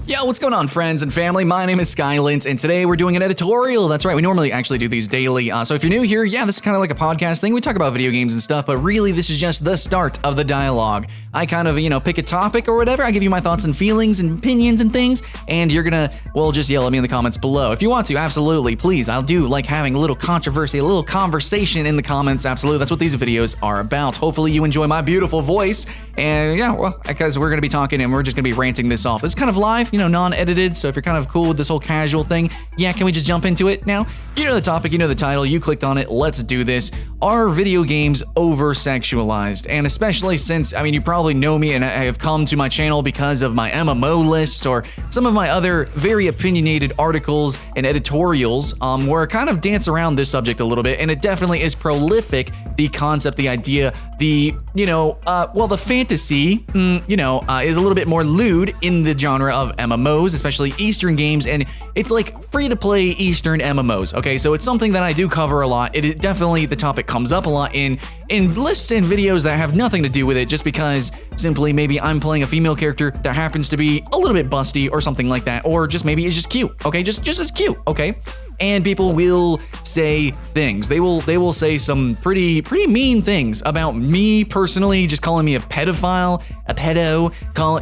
Yo, what's going on, friends and family? My name is Skylent, and today we're doing an editorial. That's right, we normally actually do these daily. So if you're new here, yeah, this is kind of like a podcast thing. We talk about video games and stuff, but really this is just the start of the dialogue. I kind of, pick a topic or whatever. I give you my thoughts and feelings and opinions and things, and you're gonna, just yell at me in the comments below. If you want to, absolutely, please. I'll do like having a little controversy, a little conversation in the comments. Absolutely, that's what these videos are about. Hopefully you enjoy my beautiful voice, and yeah, well, because we're gonna be talking and we're just gonna be ranting this off. It's kind of live, non-edited, so if you're kind of cool with this whole casual thing, yeah, can we just jump into it now? You know the topic, you know the title, you clicked on it, let's do this. Are video games over-sexualized? And especially since, you probably know me and I have come to my channel because of my MMO lists or some of my other very opinionated articles and editorials where I kind of dance around this subject a little bit, and it definitely is prolific, the concept, the idea, the, the fantasy, is a little bit more lewd in the genre of MMOs, especially Eastern games, and it's like free-to-play Eastern MMOs, okay? So it's something that I do cover a lot. It definitely, the topic comes up a lot in lists and videos that have nothing to do with it, just because simply maybe I'm playing a female character that happens to be a little bit busty or something like that, or just maybe it's just cute, okay? Just as cute, okay? And people will say things. They will say some pretty mean things about me personally, just calling me a pedophile, a pedo,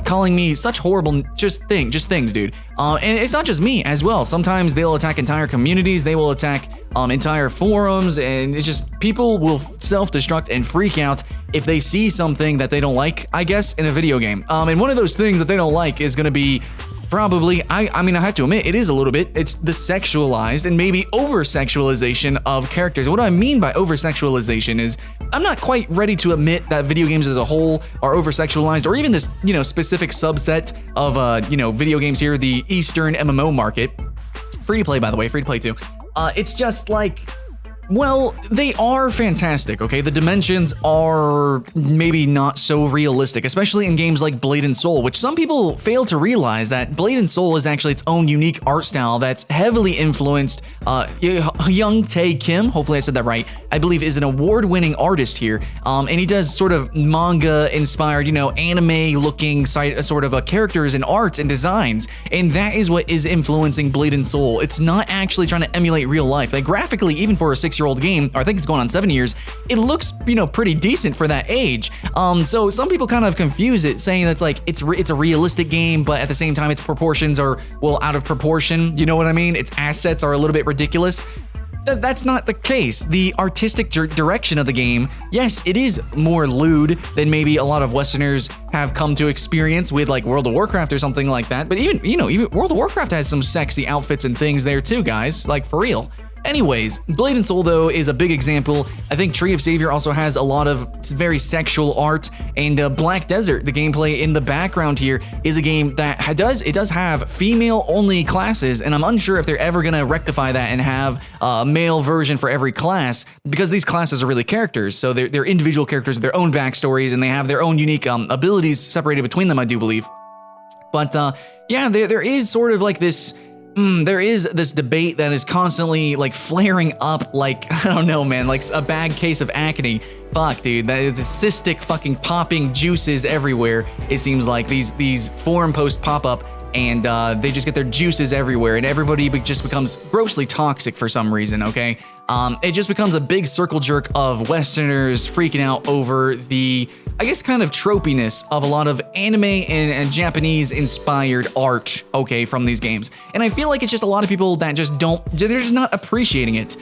calling me such horrible things, dude. And it's not just me as well. Sometimes they'll attack entire communities. They will attack entire forums, and it's just people will self-destruct and freak out if they see something that they don't like, I guess, in a video game. And one of those things that they don't like is going to be probably, I have to admit, it is a little bit, it's the sexualized and maybe over-sexualization of characters. What I mean by over-sexualization is I'm not quite ready to admit that video games as a whole are over-sexualized, or even this, specific subset of, video games here, the Eastern MMO market. Free to play, by the way, free to play too. It's just like, well, they are fantastic, okay? The dimensions are maybe not so realistic, especially in games like Blade and Soul, which some people fail to realize that Blade and Soul is actually its own unique art style that's heavily influenced. Young Tae Kim, hopefully I said that right, I believe is an award-winning artist here, and he does sort of manga-inspired, anime-looking sort of characters and arts and designs, and that is what is influencing Blade and Soul. It's not actually trying to emulate real life. Like, graphically, even for a 6-year-old game, or I think it's going on 7 years, it looks, pretty decent for that age. So some people kind of confuse it, saying that's like, it's a realistic game, but at the same time, its proportions are, out of proportion, you know what I mean? Its assets are a little bit ridiculous. That's not the case. The artistic direction of the game, yes, it is more lewd than maybe a lot of Westerners have come to experience with like World of Warcraft or something like that. But even World of Warcraft has some sexy outfits and things there too, guys, like for real. Anyways, Blade and Soul, though, is a big example. I think Tree of Savior also has a lot of very sexual art, and Black Desert, the gameplay in the background here, is a game that does have female-only classes, and I'm unsure if they're ever going to rectify that and have a male version for every class, because these classes are really characters, so they're individual characters with their own backstories, and they have their own unique abilities separated between them, I do believe. But yeah, there is sort of like this... there is this debate that is constantly like flaring up, like, I don't know, man, like a bad case of acne. Fuck, dude, the cystic fucking popping juices everywhere. It seems like these forum posts pop up, and they just get their juices everywhere, and everybody just becomes grossly toxic for some reason, okay? It just becomes a big circle jerk of Westerners freaking out over the, I guess, kind of tropiness of a lot of anime and Japanese-inspired art, okay, from these games. And I feel like it's just a lot of people that just they're just not appreciating it.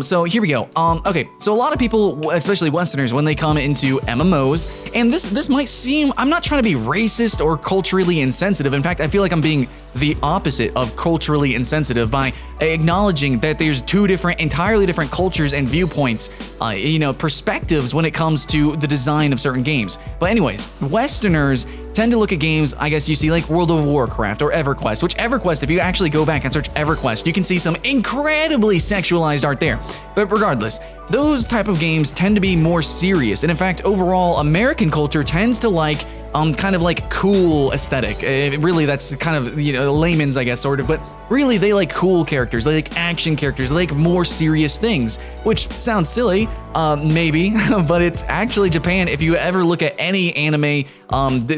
So here we go. Okay, so a lot of people, especially Westerners, when they come into MMOs, and this might seem, I'm not trying to be racist or culturally insensitive. In fact, I feel like I'm being the opposite of culturally insensitive by acknowledging that there's two entirely different cultures and viewpoints, perspectives when it comes to the design of certain games. But anyways, Westerners tend to look at games, I guess you see like World of Warcraft or EverQuest, which EverQuest, if you actually go back and search EverQuest, you can see some incredibly sexualized art there. But regardless, those type of games tend to be more serious. And in fact, overall, American culture tends to like kind of like cool aesthetic. Really, that's kind of, layman's, I guess, sort of, but really they like cool characters, they like action characters, they like more serious things, which sounds silly, maybe, but it's actually Japan. If you ever look at any anime,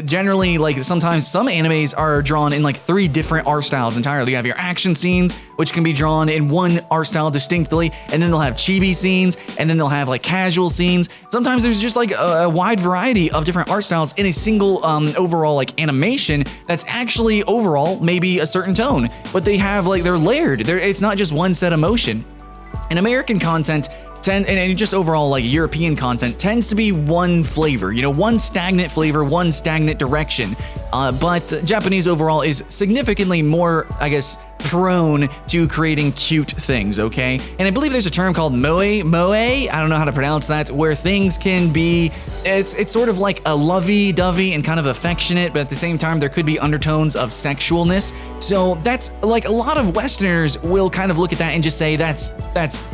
generally, like sometimes some animes are drawn in like 3 different art styles entirely. You have your action scenes, which can be drawn in one art style distinctly, and then they'll have chibi scenes, and then they'll have like casual scenes. Sometimes there's just like a wide variety of different art styles in a single overall like animation that's actually overall maybe a certain tone, but they have like they're layered. It's not just one set of motion. And American content and just overall like European content tends to be one flavor, you know, one stagnant flavor, one stagnant direction. But Japanese overall is significantly more, I guess, prone to creating cute things, okay? And I believe there's a term called moe, I don't know how to pronounce that, where things can be, it's sort of like a lovey-dovey and kind of affectionate, but at the same time there could be undertones of sexualness. So that's like a lot of Westerners will kind of look at that and just say that's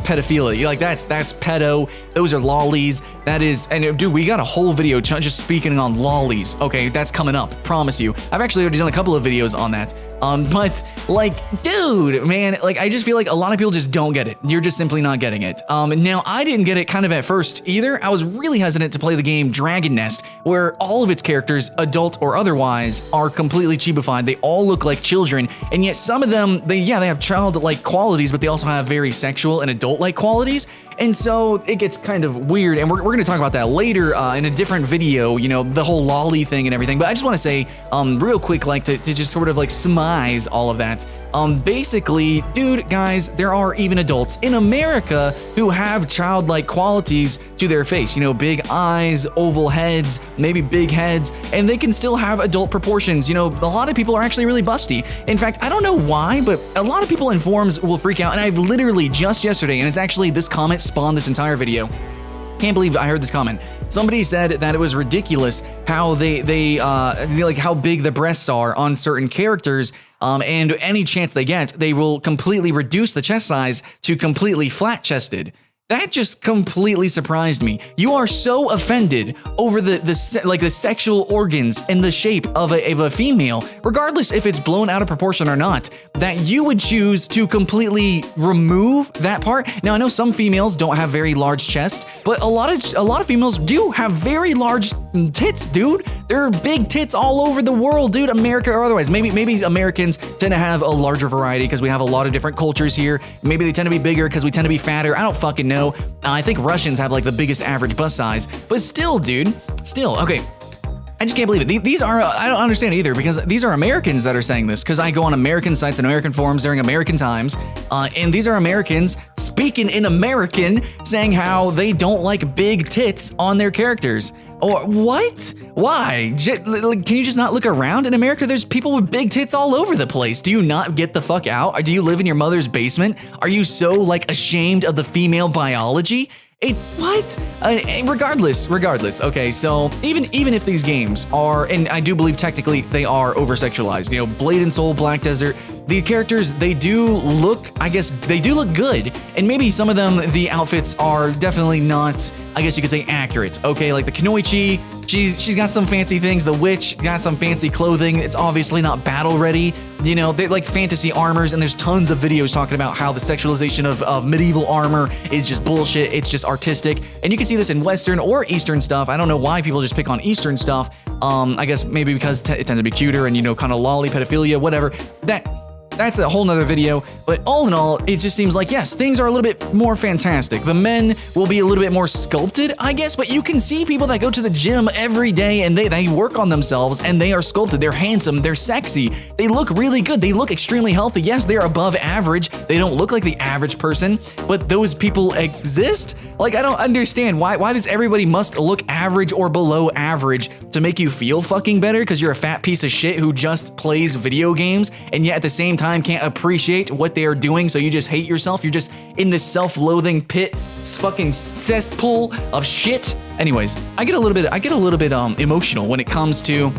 pedophilia, like that's pedo, those are lollies, that is, and dude, we got a whole video just speaking on lollies, okay? That's coming up, promise you. I've actually already done a couple of videos on that. But like, dude, man, like I just feel like a lot of people just don't get it. You're just simply not getting it. Now I didn't get it kind of at first either. I was really hesitant to play the game Dragon Nest, where all of its characters, adult or otherwise, are completely chibified. They all look like children, and yet some of them, they have childlike qualities, but they also have very sexual and adult-like qualities. And so it gets kind of weird, and we're going to talk about that later in a different video, you know, the whole lolly thing and everything. But I just want to say real quick, like to just sort of like surmise all of that. Basically, dude, guys, there are even adults in America who have childlike qualities to their face, you know, big eyes, oval heads, maybe big heads, and they can still have adult proportions. You know, a lot of people are actually really busty. In fact, I don't know why, but a lot of people in forums will freak out, and I've literally just yesterday, and it's actually this comment spawned this entire video. Can't believe I heard this comment. Somebody said that it was ridiculous how they like how big the breasts are on certain characters, and any chance they get, they will completely reduce the chest size to completely flat-chested. That just completely surprised me. You are so offended over the sexual organs and the shape of a female, regardless if it's blown out of proportion or not, that you would choose to completely remove that part. Now I know some females don't have very large chests, but a lot of females do have very large tits, dude. There are big tits all over the world, dude, America or otherwise. Maybe Americans tend to have a larger variety because we have a lot of different cultures here. Maybe they tend to be bigger because we tend to be fatter. I don't fucking know. I think Russians have like the biggest average bust size, but still, dude, okay. I just can't believe it. These are, I don't understand either, because these are Americans that are saying this, because I go on American sites and American forums during American times, and these are Americans speaking in American, saying how they don't like big tits on their characters. Or what? Why? Can you just not look around? In America, there's people with big tits all over the place. Do you not get the fuck out? Or do you live in your mother's basement? Are you so like ashamed of the female biology? What? Regardless. Okay, so even if these games are, and I do believe technically they are oversexualized, you know, Blade and Soul, Black Desert, these characters, they do look, I guess, they do look good. And maybe some of them, the outfits are definitely not, I guess you could say, accurate. Okay, like the Kunoichi, she's got some fancy things. The Witch got some fancy clothing. It's obviously not battle ready. You know, they like fantasy armors, and there's tons of videos talking about how the sexualization of medieval armor is just bullshit. It's just artistic. And you can see this in Western or Eastern stuff. I don't know why people just pick on Eastern stuff. I guess maybe because it tends to be cuter and, you know, kind of lolly, pedophilia, whatever. That's a whole nother video, but all in all, it just seems like, yes, things are a little bit more fantastic. The men will be a little bit more sculpted, I guess, but you can see people that go to the gym every day and they work on themselves and they are sculpted. They're handsome, they're sexy, they look really good, they look extremely healthy. Yes, they're above average, they don't look like the average person, but those people exist? Like, I don't understand. Why does everybody must look average or below average to make you feel fucking better because you're a fat piece of shit who just plays video games and yet at the same time can't appreciate what they are doing, so you just hate yourself? You're just in this self-loathing pit, fucking cesspool of shit. Anyways, I get a little bit emotional when it comes to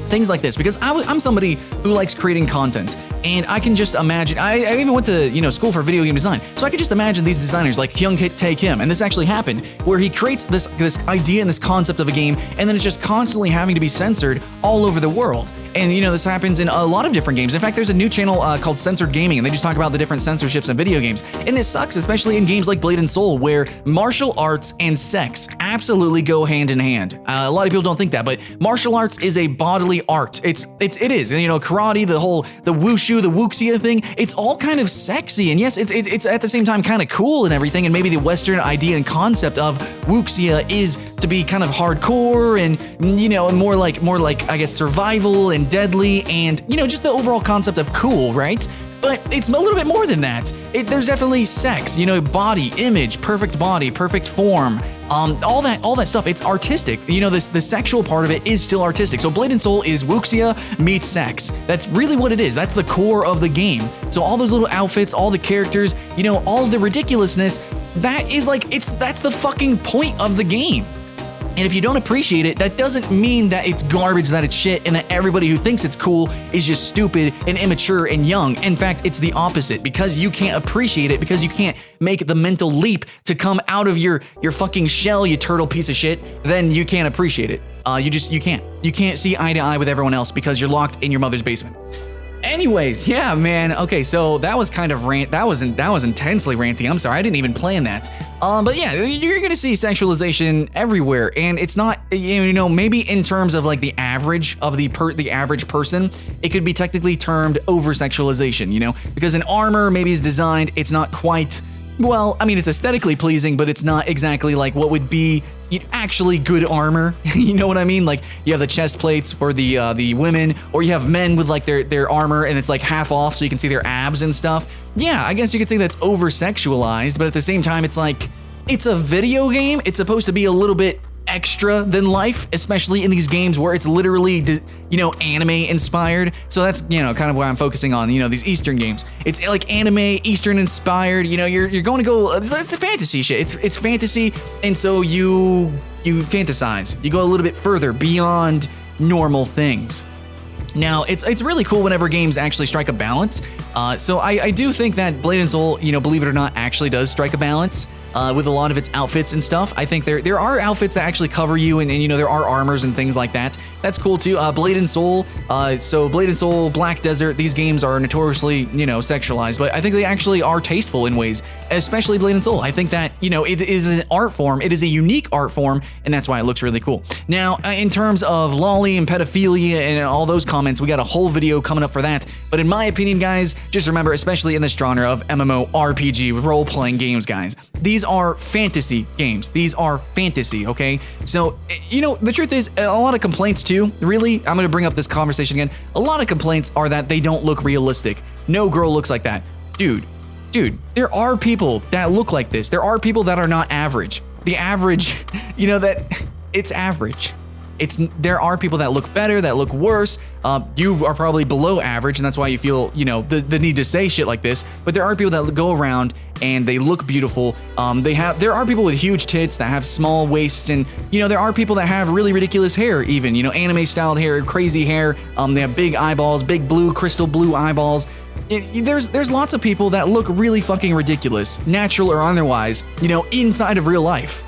things like this, because I'm somebody who likes creating content, and I can just imagine, I even went to, you know, school for video game design, so I could just imagine these designers like Hyung Tae Kim, and this actually happened, where he creates this idea and this concept of a game, and then it's just constantly having to be censored all over the world. And this happens in a lot of different games. In fact, there's a new channel called Censored Gaming, and they just talk about the different censorships in video games. And this sucks, especially in games like Blade and Soul, where martial arts and sex absolutely go hand in hand. A lot of people don't think that, but martial arts is a bodily art. It is. And karate, the wushu, the wuxia thing, it's all kind of sexy. And yes, it's at the same time kind of cool and everything. And maybe the Western idea and concept of wuxia is to be kind of hardcore and more like I guess survival and deadly and just the overall concept of cool, right? But it's a little bit more than that. There's definitely sex, body, image, perfect body, perfect form, all that stuff. It's artistic. The sexual part of it is still artistic. So Blade and Soul is wuxia meets sex. That's really what it is. That's the core of the game. So all those little outfits, all the characters, all of the ridiculousness, that's the fucking point of the game. And if you don't appreciate it, that doesn't mean that it's garbage, that it's shit, and that everybody who thinks it's cool is just stupid and immature and young. In fact, it's the opposite. Because you can't appreciate it, because you can't make the mental leap to come out of your fucking shell, you turtle piece of shit, then you can't appreciate it. You can't. You can't see eye to eye with everyone else because you're locked in your mother's basement. Anyways, yeah, man. Okay, so that was kind of that was intensely ranty. I'm sorry, I didn't even plan that. But yeah, you're gonna see sexualization everywhere, and it's not, maybe in terms of like the average of the average person, it could be technically termed over-sexualization. Because an armor maybe is designed, it's not quite. Well, I mean, it's aesthetically pleasing, but it's not exactly like what would be actually good armor. You know what I mean? Like you have the chest plates for the women, or you have men with like their armor and it's like half off so you can see their abs and stuff. Yeah, I guess you could say that's over-sexualized, but at the same time, it's like, it's a video game. It's supposed to be a little bit extra than life, especially in these games where it's literally, anime inspired. So that's, kind of why I'm focusing on, these Eastern games. It's like anime, Eastern inspired, you're going to go, it's a fantasy shit. It's fantasy. And so you fantasize, you go a little bit further beyond normal things. Now, it's really cool whenever games actually strike a balance. So I do think that Blade and Soul, believe it or not, actually does strike a balance with a lot of its outfits and stuff. I think there are outfits that actually cover you, and there are armors and things like that. That's cool too. Blade and Soul, Blade and Soul, Black Desert, these games are notoriously, sexualized, but I think they actually are tasteful in ways, especially Blade and Soul. I think that, it is an art form, it is a unique art form, and that's why it looks really cool. Now, in terms of lolly and pedophilia and all those comments, we got a whole video coming up for that. But in my opinion, guys, just remember, especially in this genre of MMORPG role-playing games, guys, these are fantasy games. These are fantasy, okay? So, the truth is, a lot of complaints too, really, I'm gonna bring up this conversation again. A lot of complaints are that they don't look realistic. No girl looks like that. Dude, there are people that look like this. There are people that are not average. The average, that it's average. There are people that look better, that look worse. You are probably below average, and that's why you feel, the need to say shit like this. But there are people that go around and they look beautiful. There are people with huge tits that have small waists, and there are people that have really ridiculous hair, even anime styled hair, crazy hair. They have big eyeballs, big blue, crystal blue eyeballs. There's lots of people that look really fucking ridiculous, natural or otherwise, inside of real life.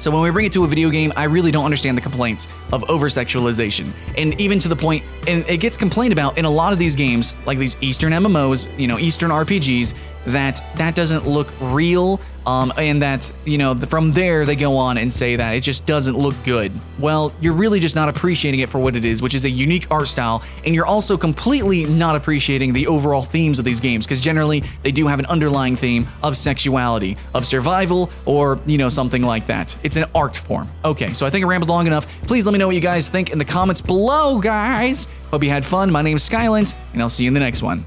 So when we bring it to a video game, I really don't understand the complaints of over-sexualization. And even to the point, and it gets complained about in a lot of these games, like these Eastern MMOs, Eastern RPGs, that doesn't look real, and that, from there they go on and say that it just doesn't look good. Well, you're really just not appreciating it for what it is, which is a unique art style, and you're also completely not appreciating the overall themes of these games, because generally they do have an underlying theme of sexuality, of survival, or, something like that. It's an art form. Okay, so I think I rambled long enough. Please let me know what you guys think in the comments below, guys. Hope you had fun. My name is Skylent, and I'll see you in the next one.